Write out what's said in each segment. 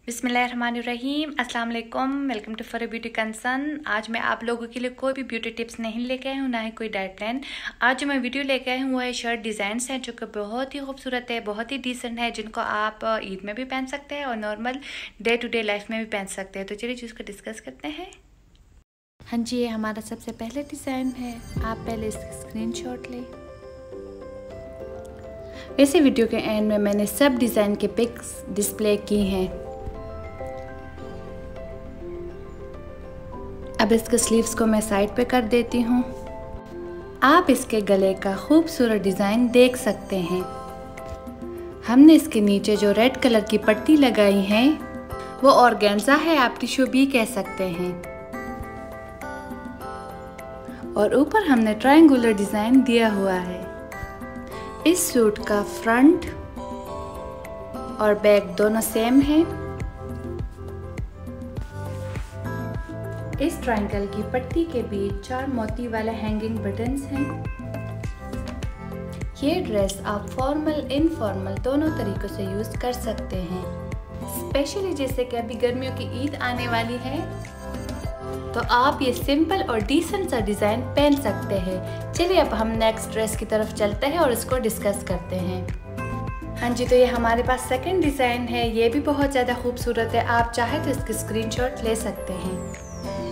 बिस्मिल्लाहिर्रहमानिर्रहीम, अस्सलाम वालेकुम। Welcome to for beauty concern. आज मैं आप लोगों के लिए कोई भी ब्यूटी टिप्स नहीं लेके आई हूँ, ना ही कोई डाइट प्लान। आज जो मैं वीडियो लेके आई हूँ वो है शर्ट डिज़ाइंस हैं जो कि बहुत ही खूबसूरत है, बहुत ही डिसेंट है, जिनको आप ईद में भी पहन सकते हैं और normal day to day life में भी पहन सकते हैं। तो चलिए जी उसको डिस्कस करते हैं। हाँ जी, ये हमारा सबसे पहले डिज़ाइन है। आप पहले इसका स्क्रीनशॉट लें। वैसे वीडियो के एंड में मैंने सब डिज़ाइन के पिक्स डिस्प्ले की हैं। अब इसके स्लीव्स को मैं साइड पे कर देती हूँ। आप इसके गले का खूबसूरत डिज़ाइन देख सकते हैं। हमने इसके नीचे जो रेड कलर की पट्टी लगाई है वो ऑर्गेन्जा है, आप टिश्यू भी कह सकते हैं। और ऊपर हमने ट्रायंगुलर डिज़ाइन दिया हुआ है। इस सूट का फ्रंट और बैक दोनों सेम है। इस ट्रायंगल की पट्टी के बीच 4 मोती वाले हैंगिंग बटन्स हैं। ये ड्रेस आप फॉर्मल इनफॉर्मल दोनों तरीकों से यूज़ कर सकते हैं। स्पेशली जैसे कि अभी गर्मियों की ईद आने वाली है तो आप ये सिंपल और डिसेंट सा डिज़ाइन पहन सकते हैं। चलिए अब हम नेक्स्ट ड्रेस की तरफ चलते हैं और इसको डिस्कस करते हैं। हाँ जी, तो ये हमारे पास सेकंड डिज़ाइन है। ये भी बहुत ज़्यादा खूबसूरत है। आप चाहे तो इसकी स्क्रीनशॉट ले सकते हैं।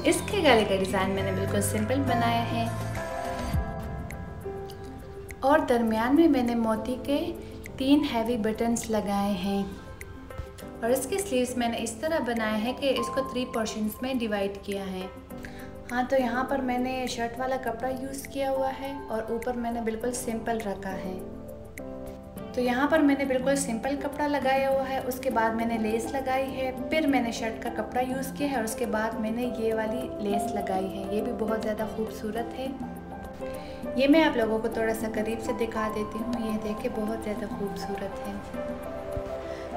इसके गले का डिज़ाइन मैंने बिल्कुल सिंपल बनाया है और दरमियान में मैंने मोती के 3 हैवी बटन्स लगाए हैं। और इसके स्लीव्स मैंने इस तरह बनाए हैं कि इसको 3 पोर्शंस में डिवाइड किया है। हाँ, तो यहाँ पर मैंने शर्ट वाला कपड़ा यूज़ किया हुआ है और ऊपर मैंने बिल्कुल सिंपल रखा है। तो यहाँ पर मैंने बिल्कुल सिंपल कपड़ा लगाया हुआ है, उसके बाद मैंने लेस लगाई है, फिर मैंने शर्ट का कपड़ा यूज़ किया है और उसके बाद मैंने ये वाली लेस लगाई है। ये भी बहुत ज़्यादा खूबसूरत है। ये मैं आप लोगों को थोड़ा सा करीब से दिखा देती हूँ। ये देखिए बहुत ज़्यादा खूबसूरत है।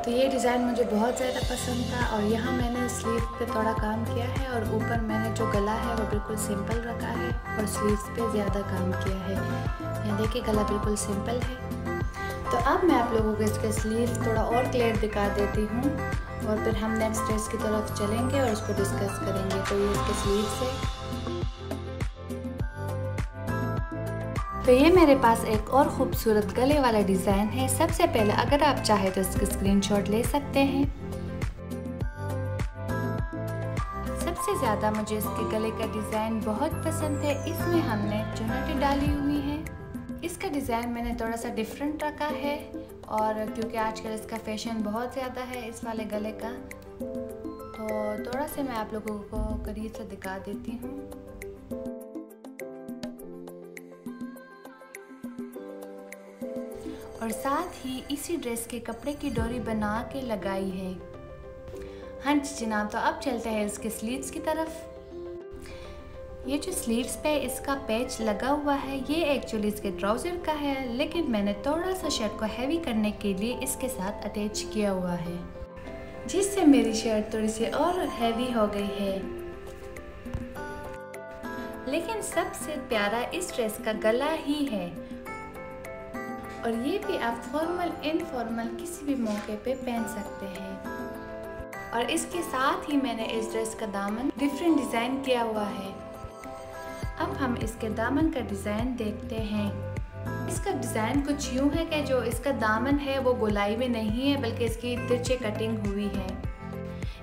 तो ये डिज़ाइन मुझे बहुत ज़्यादा पसंद था और यहाँ मैंने स्लीव पे थोड़ा काम किया है और ऊपर मैंने जो गला है वो बिल्कुल सिंपल रखा है और स्लीव्स पे ज़्यादा काम किया है। यहाँ देखिए गला बिल्कुल सिंपल है। तो अब मैं आप लोगों को इसके स्लीव थोड़ा और क्लियर दिखा देती हूँ और फिर हम नेक्स्ट ड्रेस की तरफ चलेंगे और उसको डिस्कस करेंगे। तो ये इसके स्लीव्स है। तो ये मेरे पास एक और ख़ूबसूरत गले वाला डिज़ाइन है। सबसे पहले अगर आप चाहें तो इसके स्क्रीनशॉट ले सकते हैं। सबसे ज़्यादा मुझे इसके गले का डिज़ाइन बहुत पसंद है। इसमें हमने चुनरी डाली हुई है। इसका डिज़ाइन मैंने थोड़ा सा डिफरेंट रखा है और क्योंकि आजकल इसका फैशन बहुत ज़्यादा है इस वाले गले का, तो थोड़ा सा मैं आप लोगों को करीब से दिखा देती हूँ। और साथ ही इसी ड्रेस के कपड़े की डोरी बना के लगाई है। हाँ जी जनाब, तो अब चलते हैं इसके स्लीव्स की तरफ। ये जो स्लीव्स पे इसका पैच लगा हुआ है ये एक्चुअली इसके ट्राउज़र का है, लेकिन मैंने थोड़ा सा शर्ट को हैवी करने के लिए इसके साथ अटैच किया हुआ है, जिससे मेरी शर्ट थोड़ी सी और हैवी हो गई है। लेकिन सबसे प्यारा इस ड्रेस का गला ही है और ये भी आप फॉर्मल इनफॉर्मल किसी भी मौके पे पहन सकते हैं। और इसके साथ ही मैंने इस ड्रेस का दामन डिफरेंट डिज़ाइन किया हुआ है। अब हम इसके दामन का डिज़ाइन देखते हैं। इसका डिज़ाइन कुछ यूँ है कि जो इसका दामन है वो गोलाई में नहीं है बल्कि इसकी तिरछे कटिंग हुई है।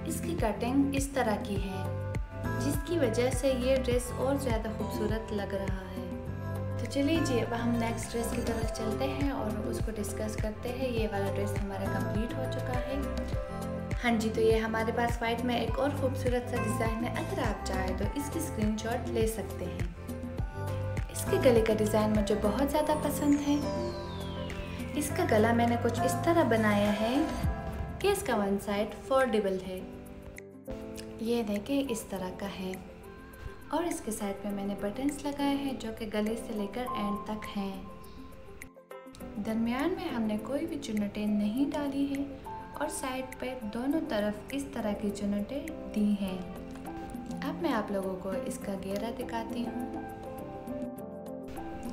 इसकी कटिंग इस तरह की है जिसकी वजह से ये ड्रेस और ज़्यादा खूबसूरत लग रहा है। तो चलिए जी अब हम नेक्स्ट ड्रेस की तरफ चलते हैं और उसको डिस्कस करते हैं। ये वाला ड्रेस हमारा कंप्लीट हो चुका है। हाँ जी, तो ये हमारे पास वाइट में एक और खूबसूरत सा डिज़ाइन है। अगर आप चाहें तो इसकी स्क्रीनशॉट ले सकते हैं। इसके गले का डिज़ाइन मुझे बहुत ज़्यादा पसंद है। इसका गला मैंने कुछ इस तरह बनाया है कि इसका वन साइड फोल्डेबल है। ये देखिए इस तरह का है और इसके साइड पे मैंने बटन्स लगाए हैं जो कि गले से लेकर एंड तक हैं। दरमियान में हमने कोई भी चुन्नटें नहीं डाली है और साइड पे दोनों तरफ इस तरह की चुन्नटें दी हैं। अब मैं आप लोगों को इसका घेरा दिखाती हूँ।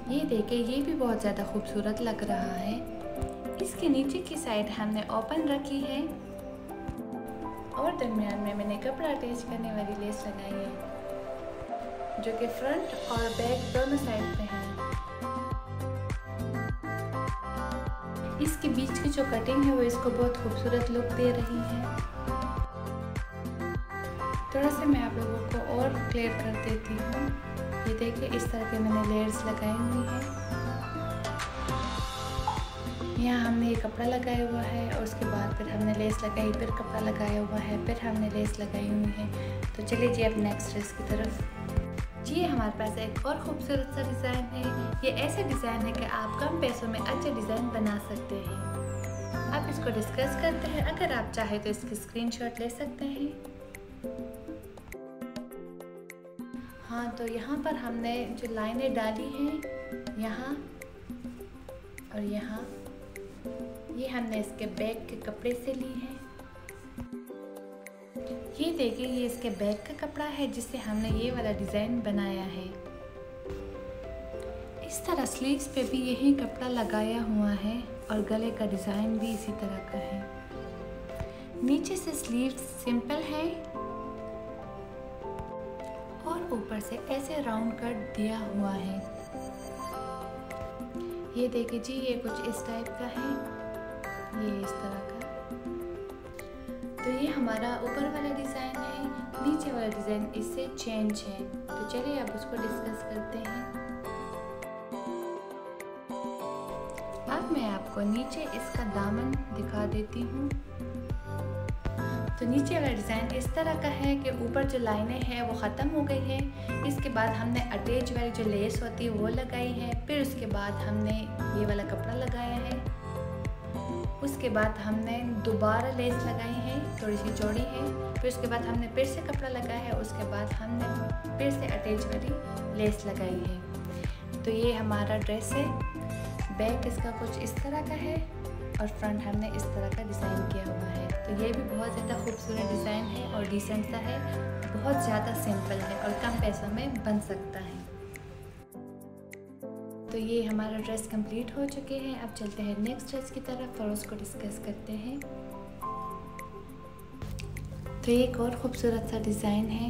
ये देखिए ये भी बहुत ज़्यादा खूबसूरत लग रहा है। इसके नीचे की साइड हमने ओपन रखी है और दरमियान में मैंने कपड़ा अटैच करने वाली लेस लगाई है जो कि फ्रंट और बैक दोनों साइड पे है। इसके बीच की जो कटिंग है वो इसको बहुत खूबसूरत लुक दे रही है। थोड़ा सा मैं आप लोगों को और क्लियर कर देती हूँ। ये देखिए इस तरह के मैंने लेयर्स लगाई हुई हैं। यहाँ हमने ये कपड़ा लगाया हुआ है और उसके बाद फिर हमने लेस लगाई, फिर कपड़ा लगाया हुआ है, फिर हमने लेस लगाई हुई है। तो चलिए जी अब नेक्स्ट ड्रेस की तरफ। जी हमारे पास एक और ख़ूबसूरत सा डिज़ाइन है। ये ऐसा डिज़ाइन है कि आप कम पैसों में अच्छा डिज़ाइन बना सकते हैं। आप इसको डिस्कस करते हैं। अगर आप चाहें तो इसकी स्क्रीनशॉट ले सकते हैं। हाँ, तो यहाँ पर हमने जो लाइनें डाली हैं यहाँ और यहाँ, ये हमने इसके बैक के कपड़े से ली है। ये देखिए ये इसके बैक का कपड़ा है जिससे हमने ये वाला डिज़ाइन बनाया है। इस तरह स्लीव्स पे भी यही कपड़ा लगाया हुआ है और गले का डिज़ाइन भी इसी तरह का है। नीचे से स्लीव्स सिंपल है और ऊपर से ऐसे राउंड कट दिया हुआ है। ये देखिए जी ये कुछ इस टाइप का है, ये इस तरह का। तो ये हमारा ऊपर वाला डिज़ाइन है, नीचे वाला डिज़ाइन इससे चेंज है। तो चलिए अब उसको डिस्कस करते हैं। अब मैं आपको नीचे इसका दामन दिखा देती हूँ। तो नीचे वाला डिज़ाइन इस तरह का है कि ऊपर जो लाइनें हैं वो ख़त्म हो गई है। इसके बाद हमने अटैच वाली जो लेस होती है वो लगाई है। फिर उसके बाद हमने ये वाला कपड़ा लगाया है। उसके बाद हमने दोबारा लेस लगाई है, थोड़ी सी चौड़ी है। फिर उसके बाद हमने फिर से कपड़ा लगाया है। उसके बाद हमने फिर से अटैच वाली लेस लगाई है। तो ये हमारा ड्रेस है। बैक इसका कुछ इस तरह का है और फ्रंट हमने इस तरह का डिज़ाइन किया हुआ है। तो ये भी बहुत ज़्यादा खूबसूरत डिज़ाइन है और डिसेंट सा है, बहुत ज़्यादा सिंपल है और कम पैसों में बन सकता है। तो ये हमारा ड्रेस कंप्लीट हो चुके हैं। अब चलते हैं नेक्स्ट ड्रेस की तरफ और उसको डिस्कस करते हैं। तो ये एक और ख़ूबसूरत सा डिज़ाइन है,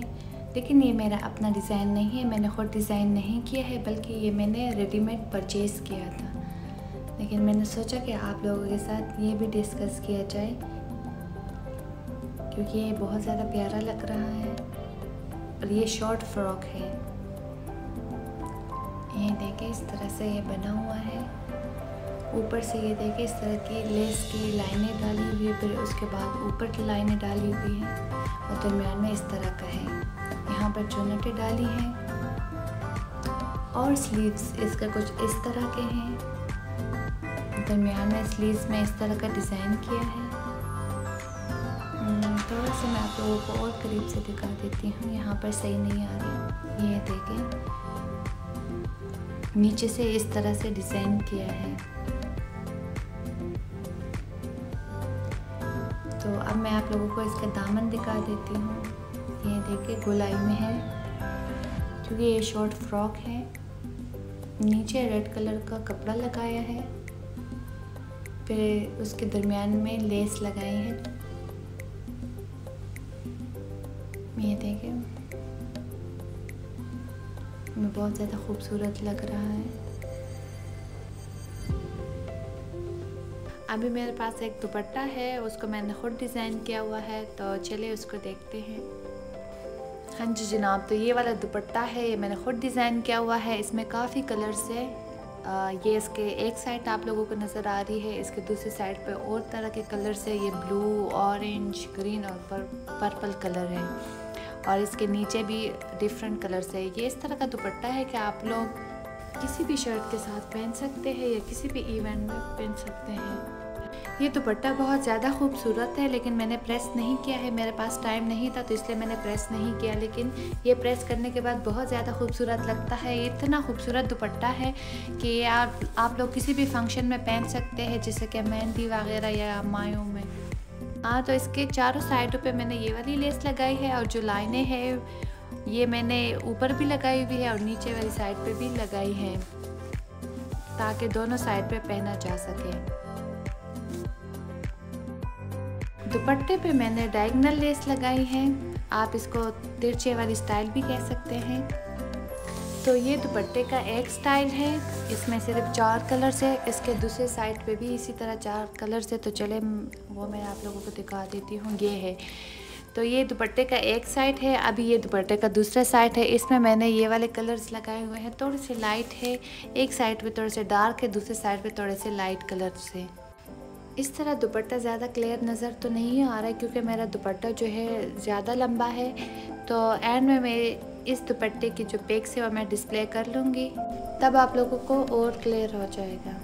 लेकिन ये मेरा अपना डिज़ाइन नहीं है, मैंने खुद डिज़ाइन नहीं किया है, बल्कि ये मैंने रेडीमेड परचेज़ किया था। लेकिन मैंने सोचा कि आप लोगों के साथ ये भी डिस्कस किया जाए क्योंकि ये बहुत ज़्यादा प्यारा लग रहा है। और ये शॉर्ट फ्रॉक है। ये देखिए इस तरह से ये बना हुआ है। ऊपर से ये देखिए इस तरह की लेस की लाइनें डाली हुई है, फिर उसके बाद ऊपर की लाइनें डाली हुई हैं और दरमियान में इस तरह का है। यहाँ पर चुन्नटें डाली हैं और स्लीव्स इसका कुछ इस तरह के हैं। दरमियान में स्लीव्स में इस तरह का डिज़ाइन किया है। थोड़ा सा मैं आप लोगों को और करीब से दिखा देती हूँ, यहाँ पर सही नहीं आ रही। ये देखें नीचे से इस तरह से डिज़ाइन किया है। तो अब मैं आप लोगों को इसका दामन दिखा देती हूँ। ये देखिए गोलाई में है क्योंकि ये शॉर्ट फ्रॉक है। नीचे रेड कलर का कपड़ा लगाया है, फिर उसके दरमियान में लेस लगाई है। ये देखिए में बहुत ज़्यादा खूबसूरत लग रहा है। अभी मेरे पास एक दुपट्टा है, उसको मैंने खुद डिज़ाइन किया हुआ है, तो चलिए उसको देखते हैं। हाँ जी जनाब, तो ये वाला दुपट्टा है, ये मैंने खुद डिज़ाइन किया हुआ है। इसमें काफ़ी कलर्स है। ये इसके एक साइड आप लोगों को नज़र आ रही है, इसके दूसरी साइड पे और तरह के कलर्स है। ये ब्लू, ऑरेंज, ग्रीन और पर्पल कलर है और इसके नीचे भी डिफरेंट कलर्स है। ये इस तरह का दुपट्टा है कि आप लोग किसी भी शर्ट के साथ पहन सकते हैं या किसी भी इवेंट में पहन सकते हैं। ये दुपट्टा बहुत ज़्यादा खूबसूरत है, लेकिन मैंने प्रेस नहीं किया है, मेरे पास टाइम नहीं था तो इसलिए मैंने प्रेस नहीं किया। लेकिन ये प्रेस करने के बाद बहुत ज़्यादा खूबसूरत लगता है। इतना खूबसूरत दुपट्टा है कि आप लोग किसी भी फंक्शन में पहन सकते हैं, जैसे कि मेहंदी वगैरह या मायों में। हाँ, तो इसके चारों साइडों पे मैंने ये वाली लेस लगाई है और जो लाइनें हैं ये मैंने ऊपर भी लगाई हुई है और नीचे वाली साइड पे भी लगाई है ताकि दोनों साइड पे पहना जा सके। दुपट्टे पे मैंने डायगोनल लेस लगाई है, आप इसको तिरछे वाली स्टाइल भी कह सकते हैं। तो ये दुपट्टे का एक स्टाइल है, इसमें सिर्फ 4 कलर्स है, इसके दूसरे साइड पे भी इसी तरह 4 कलर्स है। तो चले वो मैं आप लोगों को दिखा देती हूँ। ये है, तो ये दुपट्टे का एक साइड है। अभी ये दुपट्टे का दूसरा साइड है, इसमें मैंने ये वाले कलर्स लगाए हुए हैं, थोड़े से लाइट है, एक साइड पे थोड़े से डार्क है, दूसरे साइड पे थोड़े से लाइट कलर्स है। इस तरह दुपट्टा ज़्यादा क्लियर नज़र तो नहीं आ रहा है क्योंकि मेरा दुपट्टा जो है ज़्यादा लंबा है। तो एंड में मैं इस दुपट्टे की जो पिक्स है वो मैं डिस्प्ले कर लूँगी, तब आप लोगों को और क्लियर हो जाएगा।